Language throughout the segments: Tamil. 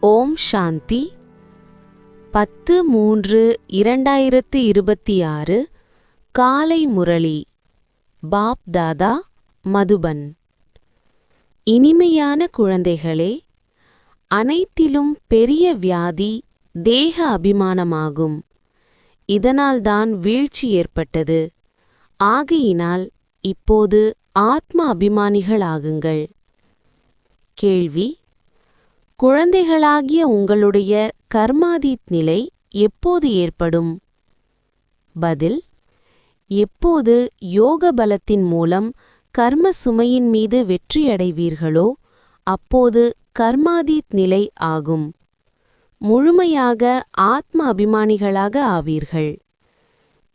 ஓம் சாந்தி 10-3-2026 காலை முரளி பாப் தாதா மதுபன். இனிமையான குழந்தைகளே, அனைத்திலும் பெரிய வியாதி தேக அபிமானமாகும். இதனால்தான் வீழ்ச்சி ஏற்பட்டது. ஆகையினால் இப்போது ஆத்ம அபிமானிகளாகுங்கள். கேள்வி: குழந்தைகளாகிய உங்களுடைய கர்மாதீத் நிலை எப்போது ஏற்படும்? பதில்: எப்போது யோக பலத்தின் மூலம் கர்ம சுமையின் மீது வெற்றியடைவீர்களோ அப்போது கர்மாதீத் நிலை ஆகும். முழுமையாக ஆத்ம அபிமானிகளாக ஆவீர்கள்.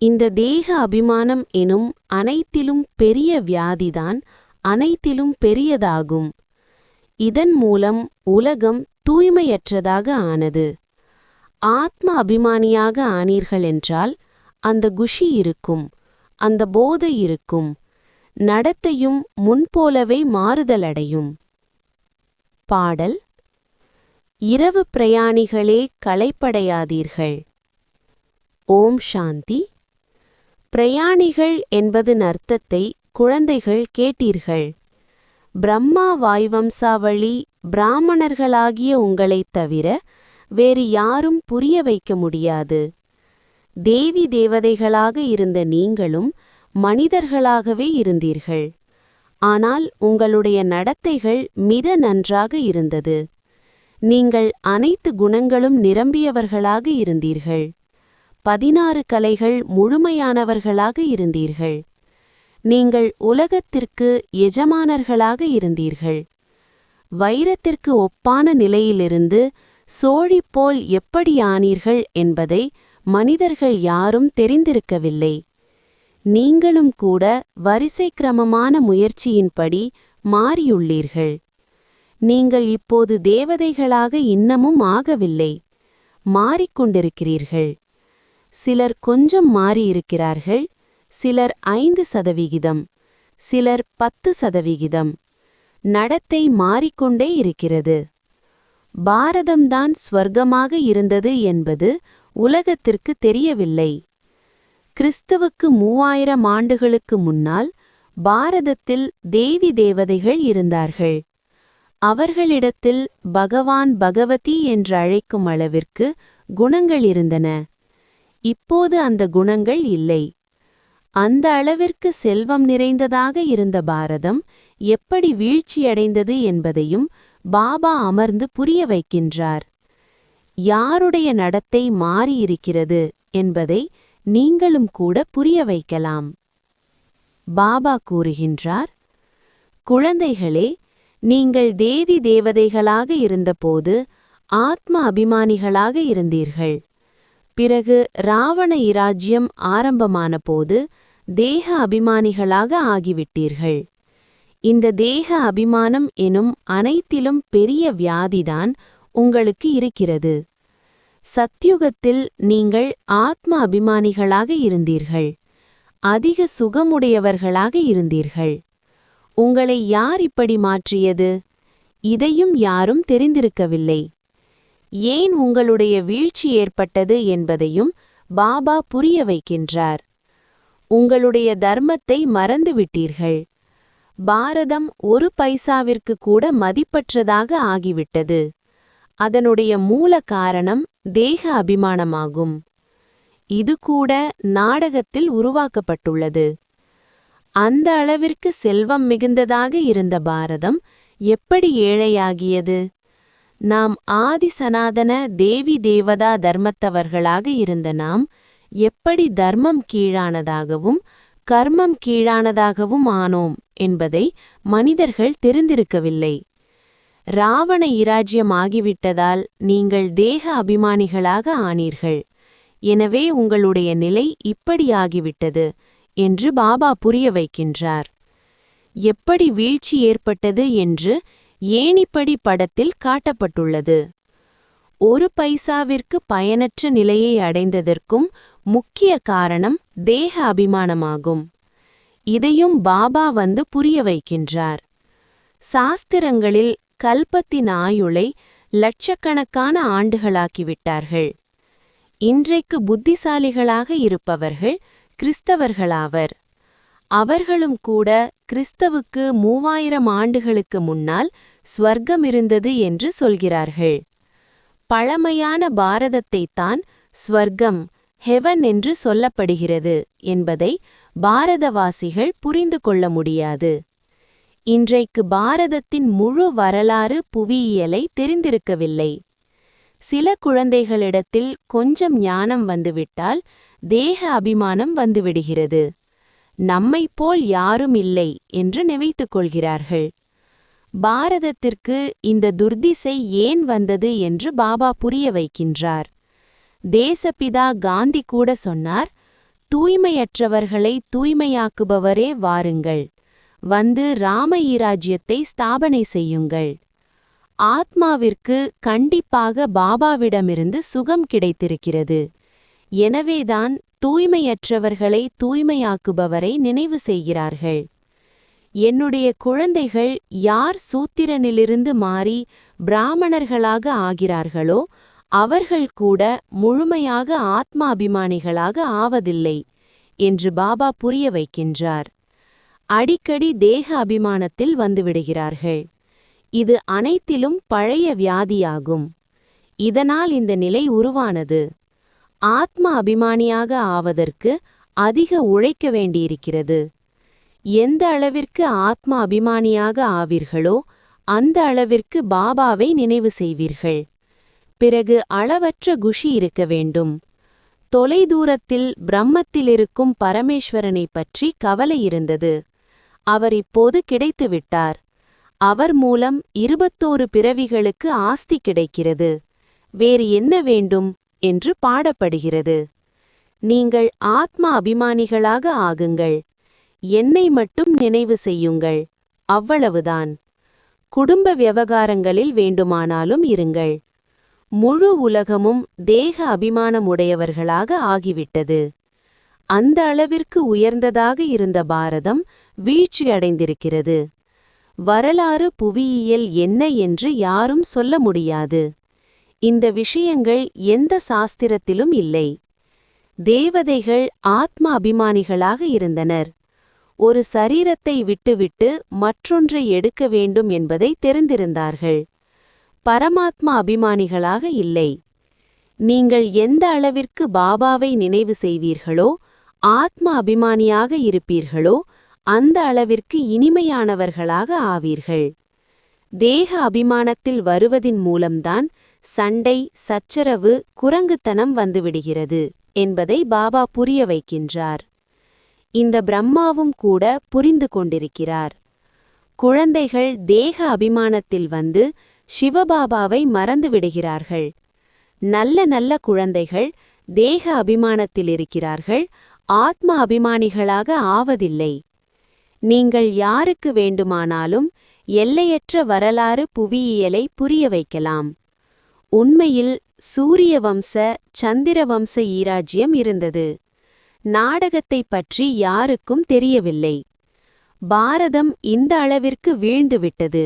இந்த தேக அபிமானம் எனும் அனைத்திலும் பெரிய வியாதிதான் அனைத்திலும் பெரியதாகும். இதன் மூலம் உலகம் தூய்மையற்றதாக ஆனது. ஆத்ம அபிமானியாக ஆனீர்களென்றால் அந்த குஷி இருக்கும், அந்த போதை இருக்கும், நடத்தையும் முன்போலவே மாறுதலடையும். பாடல்: இரவு பிரயாணிகளே களைப்படையாதீர்கள். ஓம் சாந்தி. பிரயாணிகள் என்பதன் அர்த்தத்தை குழந்தைகள் கேட்டீர்கள். பிரம்மா வாய்வம்சாவளி பிராமணர்களாகிய உங்களைத் தவிர வேறு யாரும் புரிய வைக்க முடியாது. தேவி தேவதைகளாக இருந்த நீங்களும் மனிதர்களாகவே இருந்தீர்கள். ஆனால் உங்களுடைய நடத்தைகள் மிக நன்றாக இருந்தது. நீங்கள் அனைத்து குணங்களும் நிரம்பியவர்களாக இருந்தீர்கள். 16 கலைகள் முழுமையானவர்களாக இருந்தீர்கள். நீங்கள் உலகத்திற்கு எஜமானர்களாக இருந்தீர்கள். வைரத்திற்கு ஒப்பான நிலையிலிருந்து சோழி போல் எப்படி ஆனீர்கள் என்பதை மனிதர்கள் யாரும் தெரிந்திருக்கவில்லை. நீங்களும் கூட வரிசை கிரமமான முயற்சியின்படி மாறியுள்ளீர்கள். நீங்கள் இப்போது தேவதைகளாக இன்னமும் ஆகவில்லை, மாறிக்கொண்டிருக்கிறீர்கள். சிலர் கொஞ்சம் மாறியிருக்கிறார்கள், சிலர் 5%, சிலர் 10%. நடத்தை மாறிக்கொண்டே இருக்கிறது. பாரதம்தான் ஸ்வர்க்கமாக இருந்தது என்பது உலகத்திற்கு தெரியவில்லை. கிறிஸ்துவுக்கு 3000 ஆண்டுகளுக்கு முன்னால் பாரதத்தில் தேவி தேவதைகள் இருந்தார்கள். அவர்களிடத்தில் பகவான் பகவதி என்று அழைக்கும் அளவிற்கு குணங்கள் இருந்தன. இப்போது அந்த குணங்கள் இல்லை. அந்த அளவிற்கு செல்வம் நிறைந்ததாக இருந்த பாரதம் எப்படி வீழ்ச்சியடைந்தது என்பதையும் பாபா அமர்ந்து புரிய வைக்கின்றார். யாருடைய நடத்தை மாறியிருக்கிறது என்பதை நீங்களும் கூட புரிய வைக்கலாம். பாபா கூறுகின்றார்: குழந்தைகளே, நீங்கள் தேவி தேவதைகளாக இருந்தபோது ஆத்ம அபிமானிகளாக இருந்தீர்கள். பிறகு ராவண இராஜ்யம் ஆரம்பமான போது தேக அபிமானிகளாக ஆகிவிட்டீர்கள். இந்த தேக அபிமானம் எனும் அனைத்திலும் பெரிய வியாதிதான் உங்களுக்கு இருக்கிறது. சத்யுகத்தில் நீங்கள் ஆத்ம அபிமானிகளாக இருந்தீர்கள். அதிக சுகமுடையவர்களாக இருந்தீர்கள். உங்களை யார் இப்படி மாற்றியது? இதையும் யாரும் தெரிந்திருக்கவில்லை. ஏன் உங்களுடைய வீழ்ச்சி ஏற்பட்டது என்பதையும் பாபா புரிய வைக்கின்றார். உங்களுடைய தர்மத்தை மறந்துவிட்டீர்கள். பாரதம் 1 பைசாவிற்கு கூட மதிப்பற்றதாக ஆகிவிட்டது. அதனுடைய மூல காரணம் தேக அபிமானமாகும். இது கூட நாடகத்தில் உருவாக்கப்பட்டுள்ளது. அந்த அளவிற்கு செல்வம் மிகுந்ததாக இருந்த பாரதம் எப்படி ஏழையாகியது? நாம் ஆதி சனாதன தேவி தேவதா தர்மத்தவர்களாக இருந்த நாம் எப்படி தர்மம் கீழானதாகவும் கர்மம் கீழானதாகவும் ஆனோம் என்பதை மனிதர்கள் தெரிந்திருக்கவில்லை. ராவண இராஜ்யம் ஆகிவிட்டதால் நீங்கள் தேக அபிமானிகளாக ஆனீர்கள். எனவே உங்களுடைய நிலை இப்படி ஆகிவிட்டது என்று பாபா புரிய வைக்கின்றார். எப்படி வீழ்ச்சி ஏற்பட்டது என்று ஏணிப்படி படத்தில் காட்டப்பட்டுள்ளது. 1 பைசாவிற்கு பயனற்ற நிலையை அடைந்ததற்கும் முக்கிய காரணம் தேக அபிமானமாகும். இதையும் பாபா வந்து புரிய வைக்கின்றார். சாஸ்திரங்களில் கல்பத்தின் ஆயுளை லட்சக்கணக்கான ஆண்டுகளாக்கிவிட்டார்கள். இன்றைக்கு புத்திசாலிகளாக இருப்பவர்கள் கிறிஸ்தவர்களாவர். அவர்களும் கூட கிறிஸ்தவுக்கு 3000 ஆண்டுகளுக்கு முன்னால் ஸ்வர்க்கம் இருந்தது என்று சொல்கிறார்கள். பழமையான பாரதத்தைத்தான் ஸ்வர்க்கம், ஹெவன் என்று சொல்லப்படுகிறது என்பதை பாரதவாசிகள் புரிந்து கொள்ள முடியாது. இன்றைக்கு பாரதத்தின் முழு வரலாறு புவியியலை தெரிந்திருக்கவில்லை. சில குழந்தைகளிடத்தில் கொஞ்சம் ஞானம் வந்துவிட்டால் தேக அபிமானம் வந்துவிடுகிறது. நம்மைப்போல் யாரும் இல்லை என்று நினைத்துக் கொள்கிறார்கள். பாரதத்திற்கு இந்த துர்திசை ஏன் வந்தது என்று பாபா புரிய வைக்கின்றார். தேசப்பிதா காந்தி கூட சொன்னார், தூய்மையற்றவர்களை தூய்மையாக்குபவரே வாருங்கள், வந்து ராமஈராஜ்யத்தை ஸ்தாபனை செய்யுங்கள். ஆத்மாவிற்கு கண்டிப்பாக பாபாவிடமிருந்து சுகம் கிடைத்திருக்கிறது. எனவேதான் தூய்மையற்றவர்களை தூய்மையாக்குபவரை நினைவு செய்கிறார்கள். என்னுடைய குழந்தைகள் யார் சூத்திரனிலிருந்து மாறி பிராமணர்களாக ஆகிறார்களோ அவர்கள் கூட முழுமையாக ஆத்மாபிமானிகளாக ஆவதில்லை என்று பாபா புரிய வைக்கின்றார். அடிக்கடி தேக அபிமானத்தில் வந்துவிடுகிறார்கள். இது அனைத்திலும் பழைய வியாதியாகும். இதனால் இந்த நிலை உருவானது. ஆத்ம அபிமானியாக ஆவதற்கு அதிக உழைக்க வேண்டியிருக்கிறது. எந்த அளவிற்கு ஆத்ம அபிமானியாக ஆவீர்களோ அந்த அளவிற்கு பாபாவை நினைவு செய்வீர்கள். பிறகு அளவற்ற குஷி இருக்க வேண்டும். தொலைதூரத்தில் பிரம்மத்திலிருக்கும் பரமேஸ்வரனை பற்றி கவலை இருந்தது. அவர் இப்போது கிடைத்துவிட்டார். அவர் மூலம் 21 பிறவிகளுக்கு ஆஸ்தி கிடைக்கிறது. வேறு என்ன வேண்டும் என்று பாடப்படுகிறது. நீங்கள் ஆத்ம அபிமானிகளாக ஆகுங்கள். என்னை மட்டும் நினைவு செய்யுங்கள், அவ்வளவுதான். குடும்ப விவகாரங்களில் வேண்டுமானாலும் இருங்கள். முழு உலகமும் தேக அபிமானமுடையவர்களாக ஆகிவிட்டது. அந்த அளவிற்கு உயர்ந்ததாக இருந்த பாரதம் வீழ்ச்சியடைந்திருக்கிறது. வரலாறு புவியியல் என்ன என்று யாரும் சொல்ல முடியாது. இந்த விஷயங்கள் எந்த சாஸ்திரத்திலும் இல்லை. தேவதைகள் ஆத்ம அபிமானிகளாக இருந்தனர். ஒரு சரீரத்தை விட்டுவிட்டு மற்றொன்றை எடுக்க வேண்டும் என்பதை தெரிந்திருந்தார்கள். பரமாத்மா அபிமானிகளாக இல்லை. நீங்கள் எந்த அளவிற்கு பாபாவை நினைவு செய்வீர்களோ, ஆத்ம அபிமானியாக இருப்பீர்களோ, அந்த அளவிற்கு இனிமையானவர்களாக ஆவீர்கள். தேக அபிமானத்தில் வருவதின் மூலம்தான் சண்டை, சச்சரவு, குரங்குத்தனம் வந்துவிடுகிறது என்பதை பாபா புரிய வைக்கின்றார். இந்த பிரம்மாவும் கூட புரிந்து கொண்டிருக்கிறார். குழந்தைகள் தேக அபிமானத்தில் வந்து சிவபாபாவை மறந்துவிடுகிறார்கள். நல்ல நல்ல குழந்தைகள் தேக அபிமானத்தில் இருக்கிறார்கள், ஆத்ம அபிமானிகளாக ஆவதில்லை. நீங்கள் யாருக்கு வேண்டுமானாலும் எல்லையற்ற வரலாறு புவியியலை புரிய வைக்கலாம். உண்மையில் சூரிய வம்ச, சந்திர வம்ச ஈராஜ்யம் இருந்தது. நாடகத்தைப் பற்றி யாருக்கும் தெரியவில்லை. பாரதம் இந்த அளவிற்கு வீழ்ந்துவிட்டது.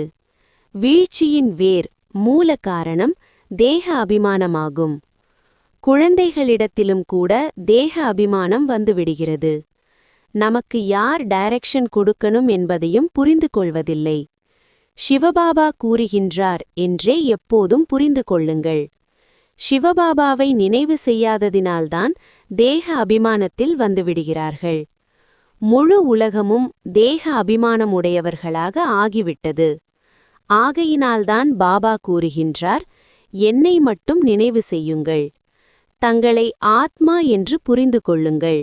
வீழ்ச்சியின் வேர், மூல காரணம் தேக அபிமானமாகும். குழந்தைகளிடத்திலும் கூட தேக அபிமானம் வந்துவிடுகிறது. நமக்கு யார் டைரக்ஷன் கொடுக்கணும் என்பதையும் புரிந்து கொள்வதில்லை. சிவபாபா கூறுகின்றார் என்றே எப்போதும் புரிந்து கொள்ளுங்கள். சிவபாபாவை நினைவு செய்யாததினால்தான் தேக அபிமானத்தில் வந்துவிடுகிறார்கள். முழு உலகமும் தேக அபிமானமுடையவர்களாக ஆகிவிட்டது. ஆகையினால்தான் பாபா கூறுகின்றார், என்னை மட்டும் நினைவு செய்யுங்கள். தங்களை ஆத்மா என்று புரிந்து கொள்ளுங்கள்.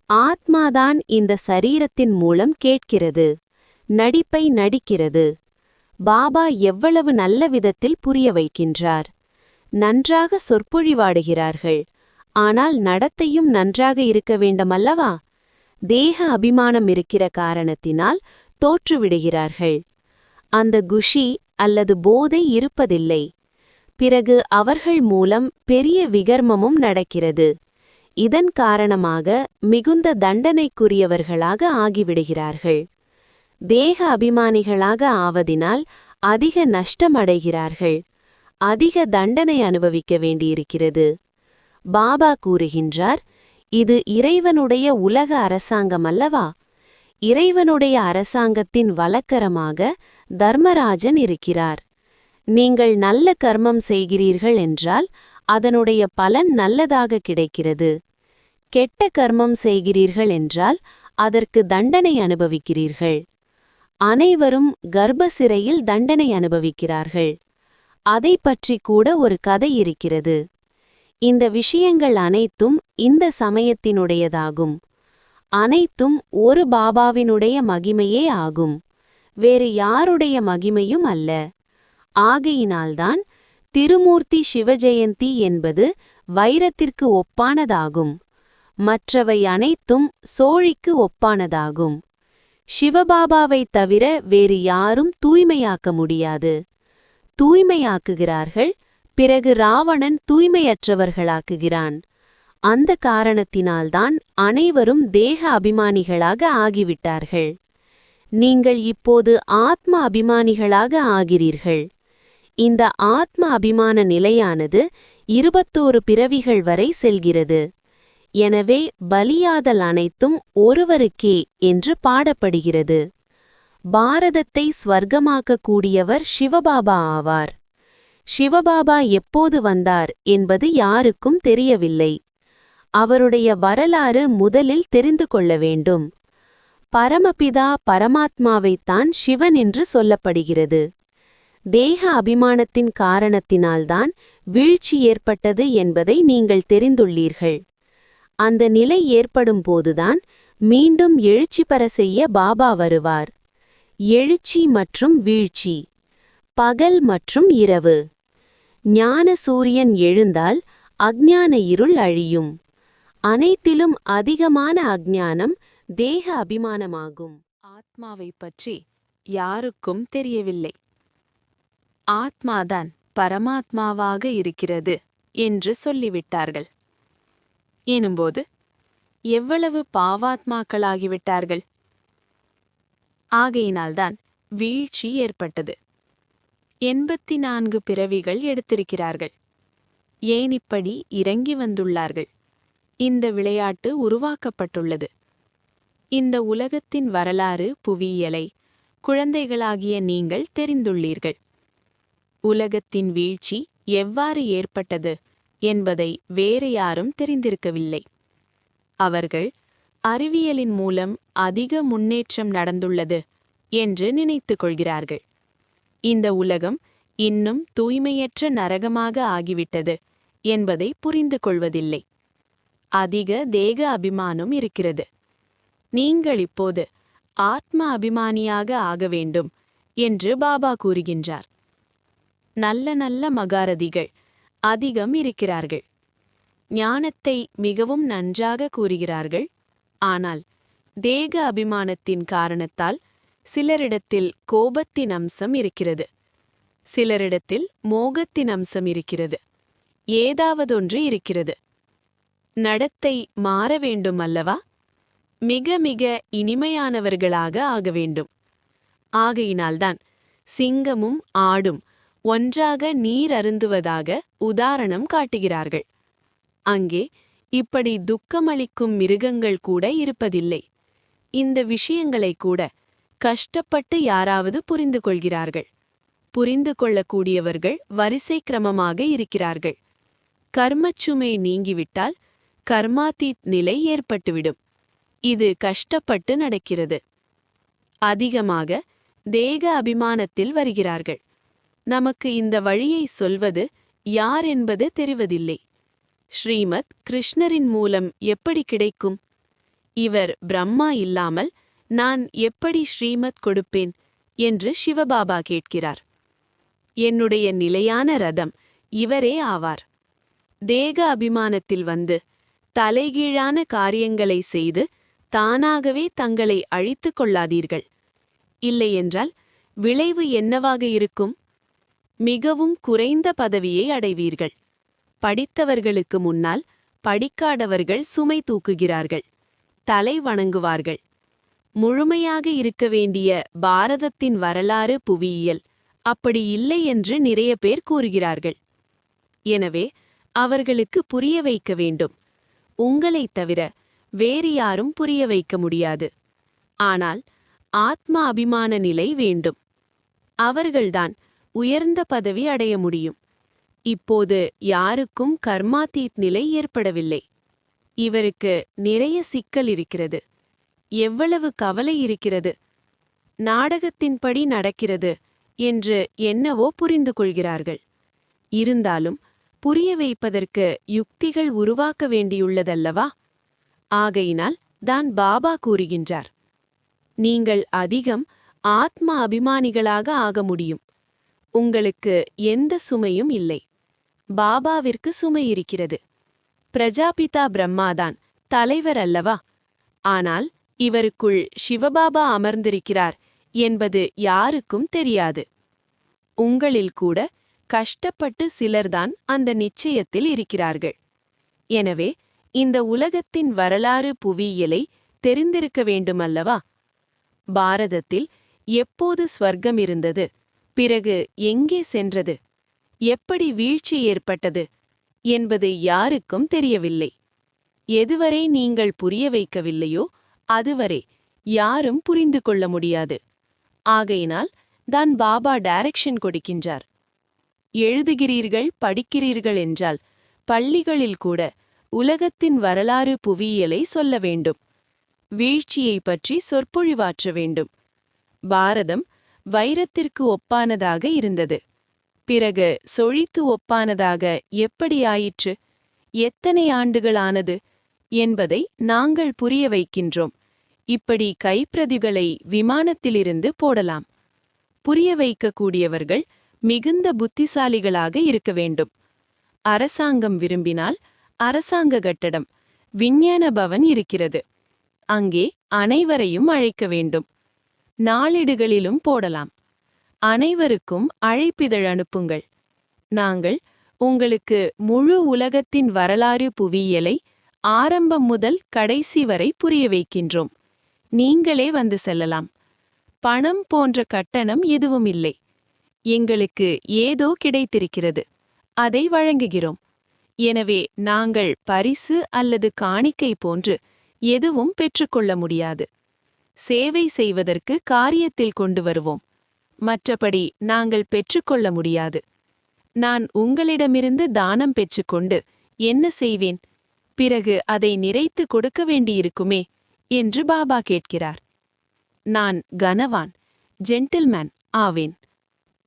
ஆத்மாதான் இந்த சரீரத்தின் மூலம் கேட்கிறது, நடிப்பை நடிக்கிறது. பாபா எவ்வளவு நல்ல விதத்தில் புரிய வைக்கின்றார். நன்றாக சொற்பொழிவாடுகிறார்கள், ஆனால் நடத்தையும் நன்றாக இருக்க வேண்டுமல்லவா? தேக அபிமானம் இருக்கிற காரணத்தினால் தோற்றுவிடுகிறார்கள். அந்த குஷி அல்லது போதை இருப்பதில்லை. பிறகு அவர்கள் மூலம் பெரிய விகர்மமும் நடக்கிறது. இதன் காரணமாக மிகுந்த தண்டனைக்குரியவர்களாக ஆகிவிடுகிறார்கள். தேக அபிமானிகளாக ஆவதினால் அதிக நஷ்டமடைகிறார்கள். அதிக தண்டனை அனுபவிக்க வேண்டியிருக்கிறது. பாபா கூறுகின்றார், இது இறைவனுடைய உலக அரசாங்கம் அல்லவா? இறைவனுடைய அரசாங்கத்தின் வழக்கரமாக தர்மராஜன் இருக்கிறார். நீங்கள் நல்ல கர்மம் செய்கிறீர்கள் என்றால் அதனுடைய பலன் நல்லதாக கிடைக்கிறது. கெட்ட கர்மம் செய்கிறீர்கள் என்றால் அதற்கு தண்டனை அனுபவிக்கிறீர்கள். அனைவரும் கர்ப்ப சிறையில் தண்டனை அனுபவிக்கிறார்கள். அதை பற்றி கூட ஒரு கதை இருக்கிறது. இந்த விஷயங்கள் அனைத்தும் இந்த சமயத்தினுடையதாகும். அனைத்தும் ஒரு பாபாவினுடைய மகிமையே ஆகும், வேறு யாருடைய மகிமையும் அல்ல. ஆகையினால்தான் திருமூர்த்தி சிவஜெயந்தி என்பது வைரத்திற்கு ஒப்பானதாகும். மற்றவை அனைத்தும் சோழிக்கு ஒப்பானதாகும். சிவபாபாவைத் தவிர வேறு யாரும் தூய்மையாக்க முடியாது. தூய்மையாக்குகிறார்கள், பிறகு ராவணன் தூய்மையற்றவர்களாக்குகிறான். அந்த காரணத்தினால்தான் அனைவரும் தேக அபிமானிகளாக ஆகிவிட்டார்கள். நீங்கள் இப்போது ஆத்ம அபிமானிகளாக ஆகிறீர்கள். இந்த ஆத்ம அபிமான நிலையானது 21 பிறவிகள் வரை செல்கிறது. எனவே பலியாதல் அனைத்தும் ஒருவருக்கே என்று பாடப்படுகிறது. பாரதத்தை ஸ்வர்க்கமாக்கக்கூடியவர் சிவபாபா ஆவார். சிவபாபா எப்போது வந்தார் என்பது யாருக்கும் தெரியவில்லை. அவருடைய வரலாறு முதலில் தெரிந்து கொள்ள வேண்டும். பரமபிதா பரமாத்மாவைத்தான் சிவன் என்று சொல்லப்படுகிறது. தேக அபிமானத்தின் காரணத்தினால்தான் வீழ்ச்சி ஏற்பட்டது என்பதை நீங்கள் தெரிந்துள்ளீர்கள். அந்த நிலை ஏற்படும் போதுதான் மீண்டும் எழுச்சி பெற செய்ய பாபா வருவார். எழுச்சி மற்றும் வீழ்ச்சி, பகல் மற்றும் இரவு. ஞான சூரியன் எழுந்தால் அஞ்ஞான இருள் அழியும். அனைத்திலும் அதிகமான அஞ்ஞானம் தேக அபிமானமாகும். ஆத்மாவை பற்றி யாருக்கும் தெரியவில்லை. ஆத்மாதான் பரமாத்மாவாக இருக்கிறது என்று சொல்லிவிட்டார்கள். எனும்போது எவ்வளவு பாவாத்மாக்களாகிவிட்டார்கள். ஆகையினால்தான் வீழ்ச்சி ஏற்பட்டது. 84 பிறவிகள் எடுத்திருக்கிறார்கள். ஏன் இப்படி இறங்கி வந்துள்ளார்கள்? இந்த விளையாட்டு உருவாக்கப்பட்டுள்ளது. இந்த உலகத்தின் வரலாறு புவியியலை குழந்தைகளாகிய நீங்கள் தெரிந்துள்ளீர்கள். உலகத்தின் வீழ்ச்சி எவ்வாறு ஏற்பட்டது என்பதை வேறு யாரும் தெரிந்திருக்கவில்லை. அவர்கள் அறிவியலின் மூலம் அதிக முன்னேற்றம் நடந்துள்ளது என்று நினைத்துக் கொள்கிறார்கள். இந்த உலகம் இன்னும் தூய்மையற்ற நரகமாக ஆகிவிட்டது என்பதை புரிந்து கொள்வதில்லை. அதிக தேக அபிமானம் இருக்கிறது. நீங்கள் இப்போது ஆத்ம அபிமானியாக ஆக வேண்டும் என்று பாபா கூறுகின்றார். நல்ல நல்ல மகாரதிகள் அதிகம் இருக்கிறார்கள். ஞானத்தை மிகவும் நன்றாக கூறுகிறார்கள். ஆனால் தேக அபிமானத்தின் காரணத்தால் சிலரிடத்தில் கோபத்தின் அம்சம் இருக்கிறது, சிலரிடத்தில் மோகத்தின் அம்சம் இருக்கிறது. ஏதாவதொன்று இருக்கிறது. நடத்தை மாற வேண்டும் அல்லவா? மிக மிக இனிமையானவர்களாக ஆக வேண்டும். ஆகையினால்தான் சிங்கமும் ஆடும் ஒன்றாக நீர் அருந்துவதாக உதாரணம் காட்டுகிறார்கள். அங்கே இப்படி துக்கமளிக்கும் மிருகங்கள் கூட இருப்பதில்லை. இந்த விஷயங்களை கூட கஷ்டப்பட்டு யாராவது புரிந்து கொள்கிறார்கள். புரிந்து கொள்ளக்கூடியவர்கள் வரிசை கிரமமாக இருக்கிறார்கள். கர்மச்சுமை நீங்கிவிட்டால் கர்மாதீத் நிலை ஏற்பட்டுவிடும். இது கஷ்டப்பட்டு நடக்கிறது. அதிகமாக தேக அபிமானத்தில் வருகிறார்கள். நமக்கு இந்த வழியை சொல்வது யார் என்பது தெரிவதில்லை. ஸ்ரீமத் கிருஷ்ணரின் மூலம் எப்படி கிடைக்கும்? இவர் பிரம்மா இல்லாமல் நான் எப்படி ஸ்ரீமத் கொடுப்பேன் என்று சிவபாபா கேட்கிறார். என்னுடைய நிலையான ரதம் இவரே ஆவார். தேக அபிமானத்தில் வந்து தலைகீழான காரியங்களை செய்து தானாகவே தங்களை அழித்துக் கொள்ளாதீர்கள். இல்லையென்றால் விளைவு என்னவாக இருக்கும்? மிகவும் குறைந்த பதவியை அடைவீர்கள். படித்தவர்களுக்கு முன்னால் படிக்காதவர்கள் சுமை தூக்குகிறார்கள், தலை வணங்குவார்கள். முழுமையாக இருக்க வேண்டிய பாரதத்தின் வரலாறு புவியியல் அப்படி இல்லை என்று நிறைய பேர் கூறுகிறார்கள். எனவே அவர்களுக்கு புரிய வைக்க வேண்டும். உங்களைத் தவிர வேறு யாரும் புரிய வைக்க முடியாது. ஆனால் ஆத்ம அபிமான நிலை வேண்டும். அவர்கள்தான் உயர்ந்த பதவி அடைய முடியும். இப்போது யாருக்கும் கர்மாதீத் நிலை ஏற்படவில்லை. இவருக்கு நிறைய சிக்கல் இருக்கிறது. எவ்வளவு கவலை இருக்கிறது. நாடகத்தின்படி நடக்கிறது என்று என்னவோ புரிந்து கொள்கிறார்கள். இருந்தாலும் புரிய வைப்பதற்கு யுக்திகள் உருவாக்க வேண்டியுள்ளதல்லவா? ஆகையினால் தான் பாபா கூறுகின்றார், நீங்கள் அதிகம் ஆத்ம அபிமானிகளாக ஆக முடியும். உங்களுக்கு எந்த சுமையும் இல்லை. பாபாவிற்கு சுமை இருக்கிறது. பிரஜாபிதா பிரம்மாதான் தலைவர் அல்லவா? ஆனால் இவருக்குள் சிவபாபா அமர்ந்திருக்கிறார் என்பது யாருக்கும் தெரியாது. உங்களில் கூட கஷ்டப்பட்டு சிலர்தான் அந்த நிச்சயத்தில் இருக்கிறார்கள். எனவே இந்த உலகத்தின் வரலாறு புவியியலை தெரிந்திருக்க வேண்டுமல்லவா? பாரதத்தில் எப்போது ஸ்வர்க்கம் இருந்தது, பிறகு எங்கே சென்றது, எப்படி வீழ்ச்சி ஏற்பட்டது என்பது யாருக்கும் தெரியவில்லை. எதுவரை நீங்கள் புரிய வைக்கவில்லையோ அதுவரை யாரும் புரிந்து கொள்ள முடியாது. ஆகையினால் தான் பாபா டைரக்ஷன் கொடுக்கின்றார். எழுதுகிறீர்கள், படிக்கிறீர்கள் என்றால் பள்ளிகளில் கூட உலகத்தின் வரலாறு புவியியலை சொல்ல வேண்டும். வீழ்ச்சியை பற்றி சொற்பொழிவாற்ற வேண்டும். பாரதம் வைரத்திற்கு ஒப்பானதாக இருந்தது. பிறகு சொழித்து ஒப்பானதாக எப்படி ஆயிற்று, எத்தனை ஆண்டுகளானது என்பதை நாங்கள் புரிய வைக்கின்றோம். இப்படி கைப்பிரதிகளை விமானத்திலிருந்து போடலாம். புரிய வைக்கக்கூடியவர்கள் மிகுந்த புத்திசாலிகளாக இருக்க வேண்டும். அரசாங்கம் விரும்பினால் அரசாங்க கட்டடம், விஞ்ஞான பவன் இருக்கிறது. அங்கே அனைவரையும் அழைக்க வேண்டும். நாளிடுகளிலும் போடலாம். அனைவருக்கும் அழைப்பிதழ் அனுப்புங்கள். நாங்கள் உங்களுக்கு முழு உலகத்தின் வரலாறு புவியியலை ஆரம்பம் முதல் கடைசி வரை புரிய வைக்கின்றோம். நீங்களே வந்து செல்லலாம். பணம் போன்ற கட்டணம் எதுவும் இல்லை. எங்களுக்கு ஏதோ கிடைத்திருக்கிறது, அதை வழங்குகிறோம். எனவே நாங்கள் பரிசு அல்லது காணிக்கை போன்று எதுவும் பெற்றுக்கொள்ள முடியாது. சேவை செய்வதற்கு காரியத்தில் கொண்டு வருவோம். மற்றபடி நாங்கள் பெற்றுக்கொள்ள முடியாது. நான் உங்களிடமிருந்து தானம் பெற்றுக்கொண்டு என்ன செய்வேன்? பிறகு அதை நிறைத்து கொடுக்க வேண்டியிருக்குமே என்று பாபா கேட்கிறார். நான் கனவான், ஜென்டில்மேன் ஆவேன்.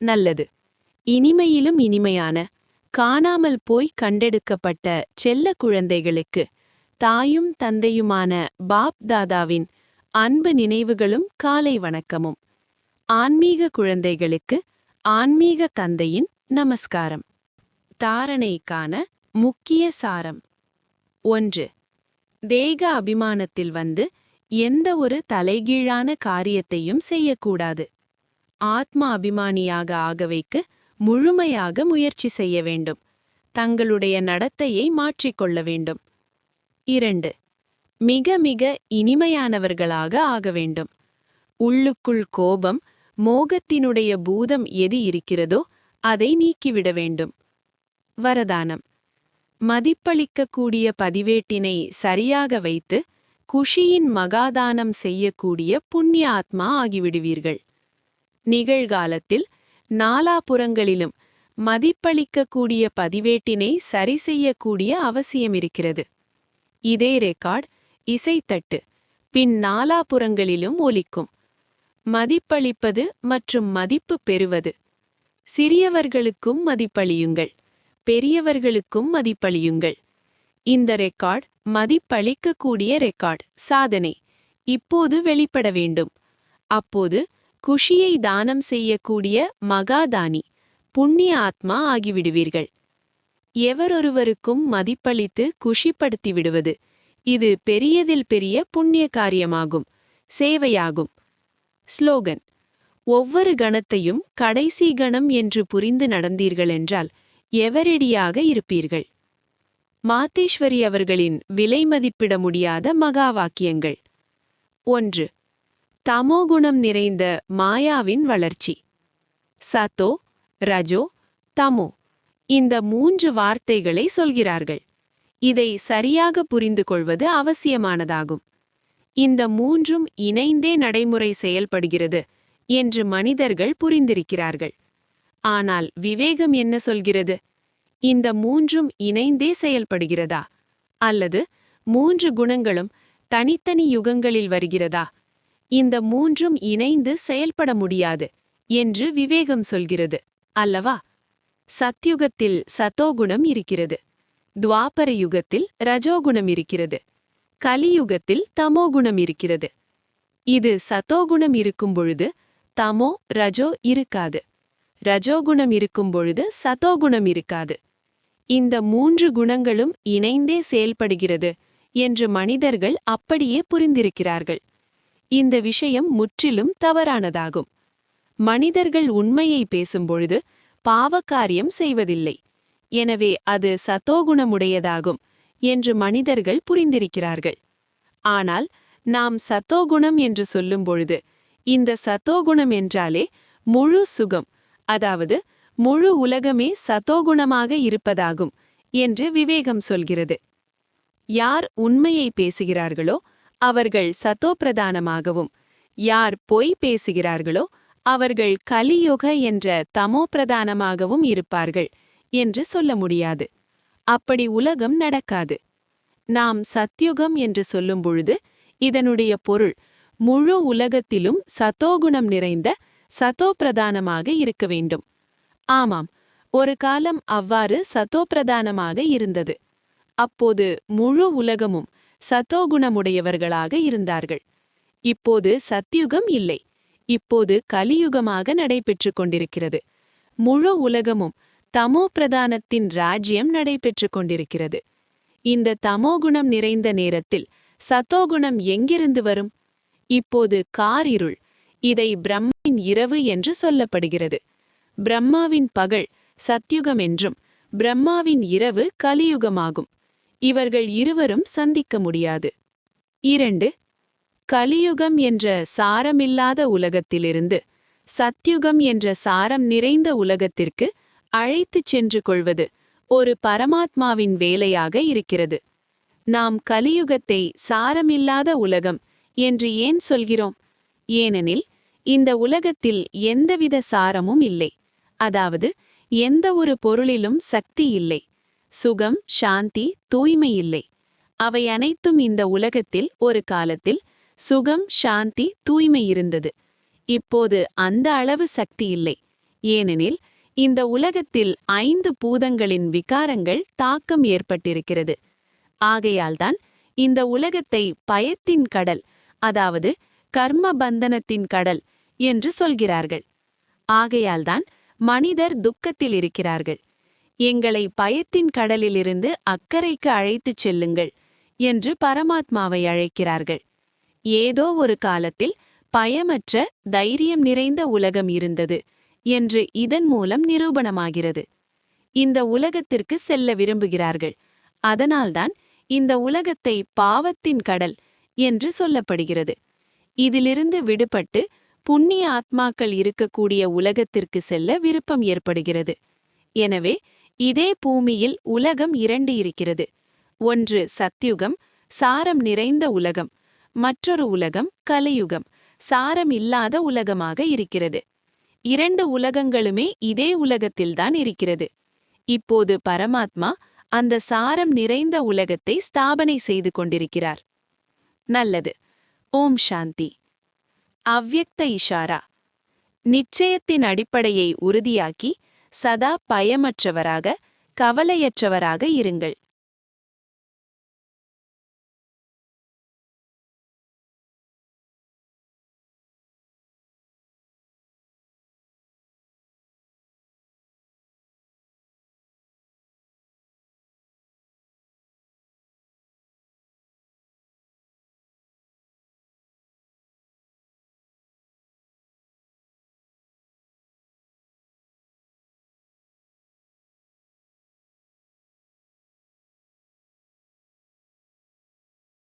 நல்லது. இனிமையிலும் இனிமையான, காணாமல் போய் கண்டெடுக்கப்பட்ட செல்ல குழந்தைகளுக்கு தாயும் தந்தையுமான பாப் தாதாவின் அன்பு நினைவுகளும் காலை வணக்கமும். ஆன்மீக குழந்தைகளுக்கு ஆன்மீக தந்தையின் நமஸ்காரம். தாரணைக்கான முக்கிய சாரம். 1. தேக அபிமானத்தில் வந்து எந்த ஒரு தலைகீழான காரியத்தையும் செய்யக்கூடாது. ஆத்ம அபிமானியாக ஆகவைக்கு முழுமையாக முயற்சி செய்ய வேண்டும். தங்களுடைய நடத்தையை மாற்றிக்கொள்ள வேண்டும். 2. மிக மிக இனிமையானவர்களாக ஆக வேண்டும். உள்ளுக்குள் கோபம், மோகத்தினுடைய பூதம் எது இருக்கிறதோ அதை நீக்கிவிட வேண்டும். வரதானம். மதிப்பளிக்கக்கூடிய பதிவேட்டினை சரியாக வைத்து குஷியின் மகாதானம் செய்யக்கூடிய புண்ணிய ஆத்மா ஆகிவிடுவீர்கள். நிகழ்காலத்தில் நாலாபுறங்களிலும் மதிப்பளிக்கக்கூடிய பதிவேட்டினை சரி செய்யக்கூடிய அவசியமிருக்கிறது. இதே ரெக்கார்ட் இசைத்தட்டு பின் நாலாபுறங்களிலும் ஒலிக்கும். மதிப்பளிப்பது மற்றும் மதிப்பு பெறுவது. சிறியவர்களுக்கும் மதிப்பளியுங்கள், பெரியவர்களுக்கும் மதிப்பளியுங்கள். இந்த ரெக்கார்ட் மதிப்பளிக்கக்கூடிய ரெக்கார்ட் சாதனை இப்போது வெளிப்பட வேண்டும். அப்போது குஷியை தானம் செய்யக்கூடிய மகாதானி புண்ணிய ஆத்மா ஆகிவிடுவீர்கள். எவரொருவருக்கும் மதிப்பளித்து குஷிப்படுத்தி விடுவது, இது பெரியதில் பெரிய புண்ணிய காரியமாகும், சேவையாகும். ஸ்லோகன். ஒவ்வொரு கணத்தையும் கடைசி கணம் என்று புரிந்து நடந்தீர்களென்றால் எவரெடியாக இருப்பீர்கள். மாதேஸ்வரி அவர்களின் விலைமதிப்பிட முடியாத மகா வாக்கியங்கள். 1. தமோகுணம் நிறைந்த மாயாவின் வளர்ச்சி. சதோ, ரஜோ, தமோ இந்த 3 வார்த்தைகளை சொல்கிறார்கள். இதை சரியாக புரிந்து கொள்வது அவசியமானதாகும். இந்த 3ம் இணைந்தே நடைமுறை செயல்படுகிறது என்று மனிதர்கள் புரிந்திருக்கிறார்கள். ஆனால் விவேகம் என்ன சொல்கிறது? இந்த 3ம் இணைந்தே செயல்படுகிறதா? அல்லது 3 குணங்களும் தனித்தனி யுகங்களில் வருகிறதா? இந்த 3ம் இணைந்து செயல்பட முடியாது என்று விவேகம் சொல்கிறது அல்லவா? சத்யுகத்தில் சதோகுணம் இருக்கிறது. துவாபர யுகத்தில் ரஜோகுணம் இருக்கிறது. கலியுகத்தில் தமோகுணம் இருக்கிறது. இது சதோகுணம் இருக்கும் பொழுது தமோ ரஜோ இருக்காது. ரஜோகுணம் இருக்கும் பொழுது சதோகுணம் இருக்காது. இந்த 3 குணங்களும் இணைந்தே செயல்படுகிறது என்று மனிதர்கள் அப்படியே புரிந்திருக்கிறார்கள். இந்த விஷயம் முற்றிலும் தவறானதாகும். மனிதர்கள் உண்மையை பேசும்பொழுது பாவகாரியம் செய்வதில்லை. எனவே அது சதோகுணமுடையதாகும் என்று மனிதர்கள் புரிந்திருக்கிறார்கள். ஆனால் நாம் சதோகுணம் என்று சொல்லும்பொழுது இந்த சதோகுணம் என்றாலே முழு சுகம், அதாவது முழு உலகமே சதோகுணமாக இருப்பதாகும் என்று விவேகம் சொல்கிறது. யார் உண்மையை பேசுகிறார்களோ அவர்கள் சதோப்பிரதானமாகவும், யார் பொய் பேசுகிறார்களோ அவர்கள் கலியுக என்ற தமோப்பிரதானமாகவும் இருப்பார்கள் என்று சொல்ல முடியாது. அப்படி உலகம் நடக்காது. நாம் சத்யுகம் என்று சொல்லும் பொழுது இதனுடைய பொருள் முழு உலகத்திலும் சதோகுணம் நிறைந்த சதோப்பிரதானமாக இருக்க வேண்டும். ஆமாம், ஒரு காலம் அவ்வாறு சதோப்பிரதானமாக இருந்தது. அப்போது முழு உலகமும் சதோகுணமுடையவர்களாக இருந்தார்கள். இப்போது சத்யுகம் இல்லை. இப்போது கலியுகமாக நடைபெற்று கொண்டிருக்கிறது. முழு உலகமும் தமோ பிரதானத்தின் ராஜ்யம் நடைபெற்று கொண்டிருக்கிறது. இந்த தமோகுணம் நிறைந்த நேரத்தில் சதோகுணம் எங்கிருந்து வரும்? இப்போது காரிருள். இதை பிரம்மாவின் இரவு என்று சொல்லப்படுகிறது. பிரம்மாவின் பகல் சத்யுகம் என்றும் பிரம்மாவின் இரவு கலியுகமாகும். இவர்கள் இருவரும் சந்திக்க முடியாது. 2. கலியுகம் என்ற சாரமில்லாத உலகத்திலிருந்து சத்யுகம் என்ற சாரம் நிறைந்த உலகத்திற்கு அழைத்துச் சென்று கொள்வது ஒரு பரமாத்மாவின் வேலையாக இருக்கிறது. நாம் கலியுகத்தை சாரமில்லாத உலகம் என்று ஏன் சொல்கிறோம்? ஏனெனில் இந்த உலகத்தில் எந்தவித சாரமும் இல்லை. அதாவது எந்த ஒரு பொருளிலும் சக்தி இல்லை. சுகம், சாந்தி, தூய்மை இல்லை. அவை அனைத்தும் இந்த உலகத்தில் ஒரு காலத்தில் சுகம், சாந்தி, தூய்மை இருந்தது. இப்போது அந்த அளவு சக்தி இல்லை. ஏனெனில் இந்த உலகத்தில் 5 பூதங்களின் விகாரங்கள் தாக்கம் ஏற்பட்டிருக்கிறது. ஆகையால்தான் இந்த உலகத்தை பயத்தின் கடல், அதாவது கர்ம பந்தனத்தின் கடல் என்று சொல்கிறார்கள். ஆகையால்தான் மனிதர் துக்கத்தில் இருக்கிறார்கள். எங்களை பயத்தின் கடலிலிருந்து அக்கறைக்கு அழைத்துச் செல்லுங்கள் என்று பரமாத்மாவை அழைக்கிறார்கள். ஏதோ ஒரு காலத்தில் பயமற்ற தைரியம் நிறைந்த உலகம் இருந்தது என்று இதன் மூலம் நிரூபணமாகிறது. இந்த உலகத்திற்கு செல்ல விரும்புகிறார்கள். அதனால்தான் இந்த உலகத்தை பாவத்தின் கடல் என்று சொல்லப்படுகிறது. இதிலிருந்து விடுபட்டு புண்ணிய ஆத்மாக்கள் இருக்கக்கூடிய உலகத்திற்கு செல்ல விருப்பம் ஏற்படுகிறது. எனவே இதே பூமியில் உலகம் 2 இருக்கிறது. ஒன்று சத்யுகம், சாரம் நிறைந்த உலகம். மற்றொரு உலகம் கலியுகம், சாரம் இல்லாத உலகமாக இருக்கிறது. 2 உலகங்களுமே இதே உலகத்தில்தான் இருக்கிறது. இப்போது பரமாத்மா அந்த சாரம் நிறைந்த உலகத்தை ஸ்தாபனை செய்து கொண்டிருக்கிறார். நல்லது. ஓம் சாந்தி. அவ்யக்த இஷாரா. நிச்சயத்தின் அடிப்படையை உறுதியாக்கி சதா பயமற்றவராக, கவலையற்றவராக இருங்கள்.